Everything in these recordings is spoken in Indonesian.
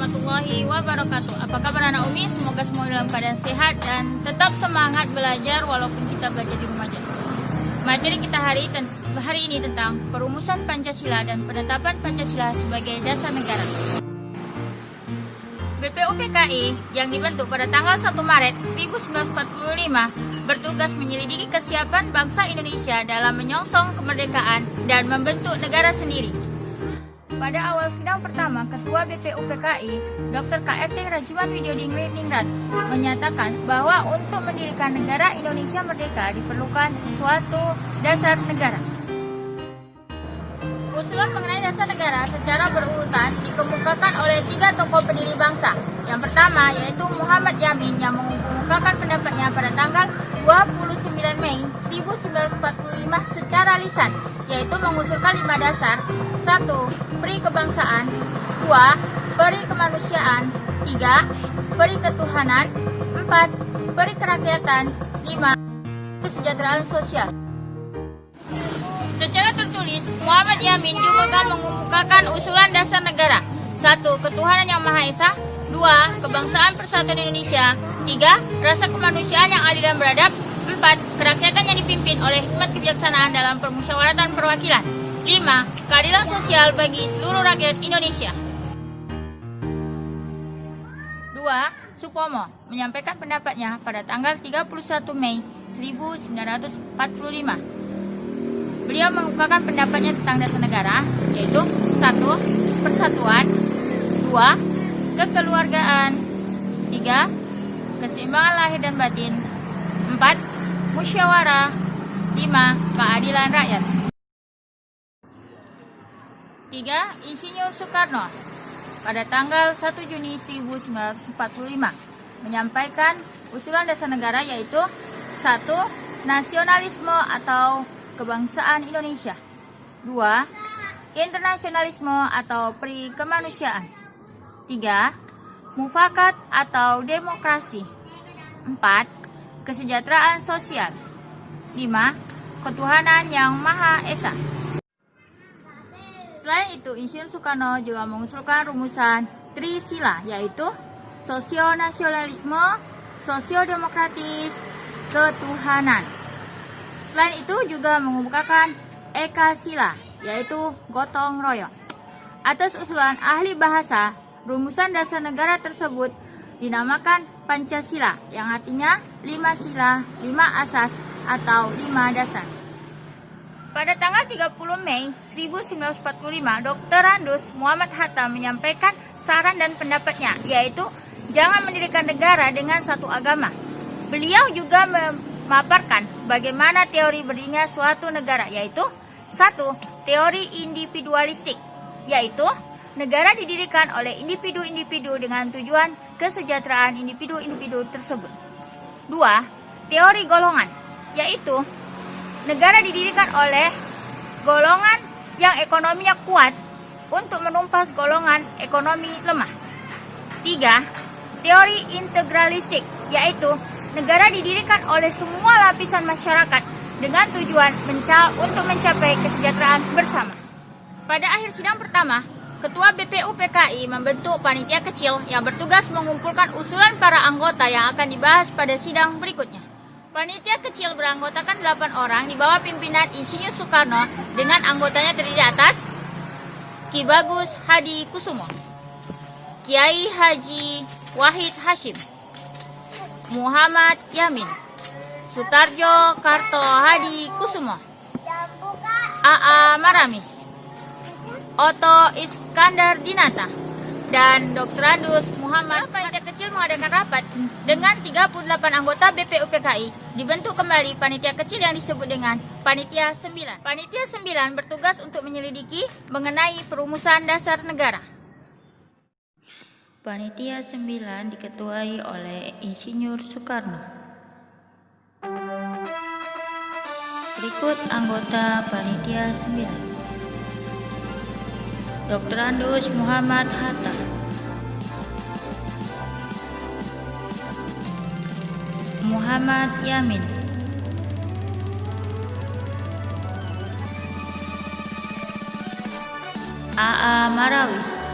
warahmatullahi wabarakatuh. Apa kabar anak Umi? Semoga semua dalam keadaan sehat dan tetap semangat belajar walaupun kita belajar di rumah aja. Materi kita hari ini tentang perumusan Pancasila dan penetapan Pancasila sebagai dasar negara. BPUPKI yang dibentuk pada tanggal 1 Maret 1945 bertugas menyelidiki kesiapan bangsa Indonesia dalam menyongsong kemerdekaan dan membentuk negara sendiri. Pada awal sidang pertama, Ketua BPUPKI, Dr. KRT Rajiman Widyodingrat menyatakan bahwa untuk mendirikan negara Indonesia merdeka diperlukan suatu dasar negara. Usulan mengenai dasar negara secara berurutan dikemukakan oleh 3 tokoh pendiri bangsa. Yang pertama yaitu Muhammad Yamin yang mengemukakan pendapatnya pada tanggal 29 Mei 1945 secara lisan, yaitu mengusulkan 5 dasar. 1. Peri kebangsaan. 2. Peri kemanusiaan. 3. Peri ketuhanan. 4. Peri kerakyatan. 5. Kesejahteraan sosial. Secara tertulis, Muhammad Yamin juga mengemukakan usulan dasar negara. 1. Ketuhanan yang Maha Esa. 2. Kebangsaan persatuan Indonesia. 3. Rasa kemanusiaan yang adil dan beradab. 4. Kerakyatan yang dipimpin oleh hikmat kebijaksanaan dalam permusyawaratan perwakilan. 5. Keadilan sosial bagi seluruh rakyat Indonesia. 2. Supomo menyampaikan pendapatnya pada tanggal 31 Mei 1945. Beliau mengemukakan pendapatnya tentang dasar negara, yaitu 1. Persatuan. 2. Kekeluargaan. 3. Keseimbangan lahir dan batin. 4. Musyawarah. 5. Keadilan rakyat. 3. Insinyur Soekarno pada tanggal 1 Juni 1945 menyampaikan usulan dasar negara, yaitu 1. Nasionalisme atau kebangsaan Indonesia. 2. Internasionalisme atau peri kemanusiaan. 3. Mufakat atau demokrasi. 4. Kesejahteraan sosial. 5. Ketuhanan yang Maha Esa. Selain itu, Insinyur Soekarno juga mengusulkan rumusan Trisila, yaitu sosionasionalisme, sosiodemokratis, ketuhanan. Selain itu juga mengemukakan Ekasila, yaitu gotong royong. Atas usulan ahli bahasa, rumusan dasar negara tersebut dinamakan Pancasila, yang artinya 5 sila, 5 asas atau 5 dasar. Pada tanggal 30 Mei 1945, Dr. Andus Muhammad Hatta menyampaikan saran dan pendapatnya, yaitu jangan mendirikan negara dengan satu agama. Beliau juga memaparkan bagaimana teori berdirinya suatu negara, yaitu 1. Teori individualistik, yaitu negara didirikan oleh individu-individu dengan tujuan kesejahteraan individu-individu tersebut. 2. Teori golongan, yaitu negara didirikan oleh golongan yang ekonominya kuat untuk menumpas golongan ekonomi lemah. 3. Teori integralistik, yaitu negara didirikan oleh semua lapisan masyarakat dengan tujuan untuk mencapai kesejahteraan bersama. Pada akhir sidang pertama, Ketua BPUPKI membentuk panitia kecil yang bertugas mengumpulkan usulan para anggota yang akan dibahas pada sidang berikutnya. Panitia kecil beranggotakan 8 orang di bawah pimpinan Insinyur Soekarno dengan anggotanya terdiri atas Ki Bagus Hadi Kusumo, Kiai Haji Wahid Hashim, Muhammad Yamin, Sutarjo Karto Hadi Kusumo, A.A. Maramis, Oto Iskandar Dinata, dan Dr. Andus Muhammad. Panitia kecil mengadakan rapat dengan 38 anggota BPUPKI. Dibentuk kembali panitia kecil yang disebut dengan Panitia 9. Panitia 9 bertugas untuk menyelidiki mengenai perumusan dasar negara. Panitia 9 diketuai oleh Insinyur Soekarno. Berikut anggota Panitia 9. Dr. Andus Muhammad Hatta, Muhammad Yamin, A.A. Marawis,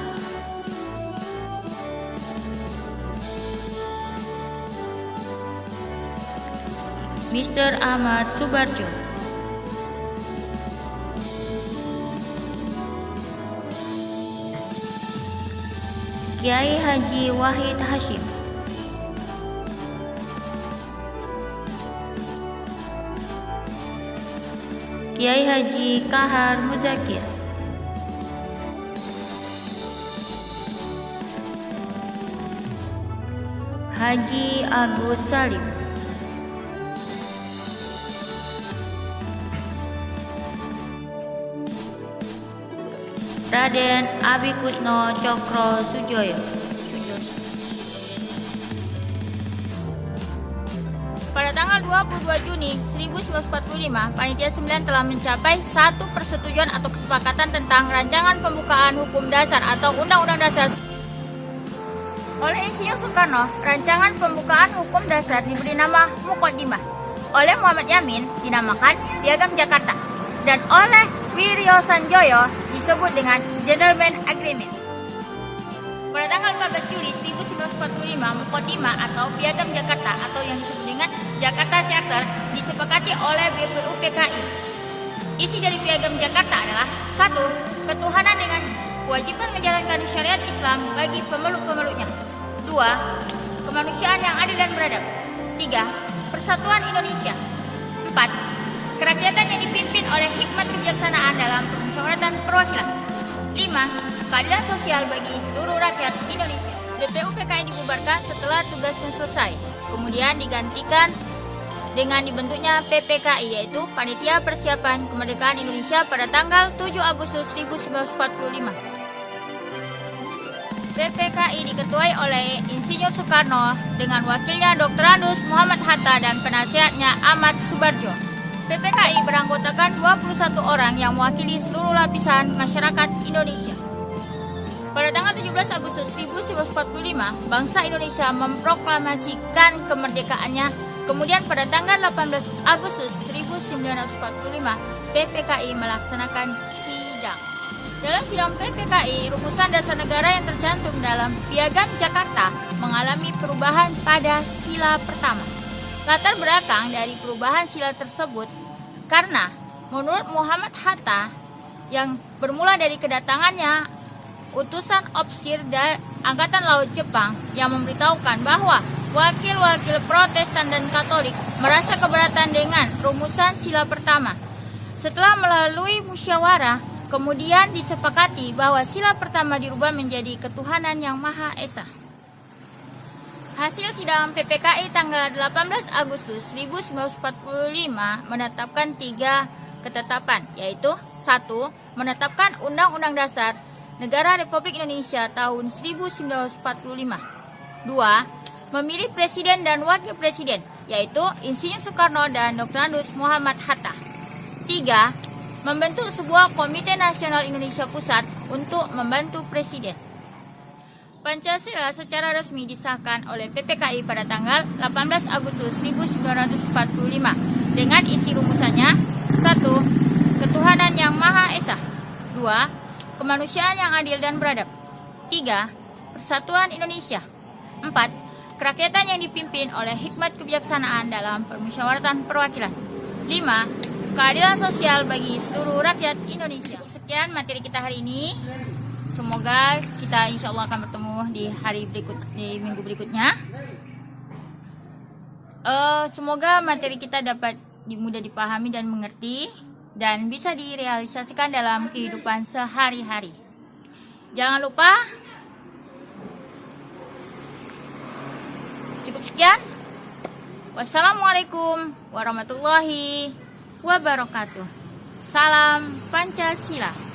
Mr. Ahmad Subarjo. Kiai Haji Wahid Hashim. Kiai Haji Kahar Muzakir. Haji Agus Salim. Raden Abikusno Cokro Sujoyo. Pada tanggal 22 Juni 1945, Panitia 9 telah mencapai satu persetujuan atau kesepakatan tentang rancangan pembukaan hukum dasar atau Undang-Undang Dasar. Oleh Insinyur Soekarno, rancangan pembukaan hukum dasar diberi nama Muqaddimah. Oleh Muhammad Yamin dinamakan Piagam Jakarta, dan oleh Wiryo Sanjoyo disebut dengan Gentleman Agreement. Pada tanggal 14 Juli 1945, Muqaddimah atau Piagam Jakarta atau yang disebut dengan Jakarta Charter disepakati oleh BPUPKI. Isi dari Piagam Jakarta adalah 1. Ketuhanan dengan kewajiban menjalankan syariat Islam bagi pemeluk-pemeluknya. 2. Kemanusiaan yang adil dan beradab. 3. Persatuan Indonesia. 4. Kerakyatan yang dipimpin oleh hikmat kebijaksanaan dalam permusyawaratan perwakilan. 5. Keadilan sosial bagi seluruh rakyat Indonesia. BPUPKI dibubarkan setelah tugasnya selesai. Kemudian digantikan dengan dibentuknya PPKI, yaitu Panitia Persiapan Kemerdekaan Indonesia pada tanggal 7 Agustus 1945. PPKI diketuai oleh Insinyur Soekarno dengan wakilnya Dr. Andus Muhammad Hatta dan penasihatnya Ahmad Subarjo. PPKI beranggotakan 21 orang yang mewakili seluruh lapisan masyarakat Indonesia. Pada tanggal 17 Agustus 1945, bangsa Indonesia memproklamasikan kemerdekaannya. Kemudian pada tanggal 18 Agustus 1945, PPKI melaksanakan sidang. Dalam sidang PPKI, rumusan dasar negara yang tercantum dalam Piagam Jakarta mengalami perubahan pada sila pertama. Latar belakang dari perubahan sila tersebut karena menurut Muhammad Hatta yang bermula dari kedatangannya utusan Opsir dari Angkatan Laut Jepang yang memberitahukan bahwa wakil-wakil Protestan dan Katolik merasa keberatan dengan rumusan sila pertama. Setelah melalui musyawarah, kemudian disepakati bahwa sila pertama dirubah menjadi ketuhanan yang Maha Esa. Hasil sidang PPKI tanggal 18 Agustus 1945 menetapkan 3 ketetapan, yaitu 1. Menetapkan Undang-Undang Dasar Negara Republik Indonesia tahun 1945. 2. Memilih Presiden dan Wakil Presiden, yaitu Insinyur Soekarno dan Dr. Andus Muhammad Hatta. 3. Membentuk sebuah Komite Nasional Indonesia Pusat untuk membantu Presiden. Pancasila secara resmi disahkan oleh PPKI pada tanggal 18 Agustus 1945 dengan isi rumusannya: 1. Ketuhanan yang Maha Esa. 2. Kemanusiaan yang adil dan beradab. 3. Persatuan Indonesia. 4. Kerakyatan yang dipimpin oleh hikmat kebijaksanaan dalam permusyawaratan perwakilan. 5. Keadilan sosial bagi seluruh rakyat Indonesia. Sekian materi kita hari ini. Semoga kita insya Allah akan bertemu di minggu berikutnya. Semoga materi kita dapat mudah dipahami dan mengerti dan bisa direalisasikan dalam kehidupan sehari-hari. Jangan lupa. Cukup sekian. Wassalamualaikum warahmatullahi wabarakatuh. Salam Pancasila.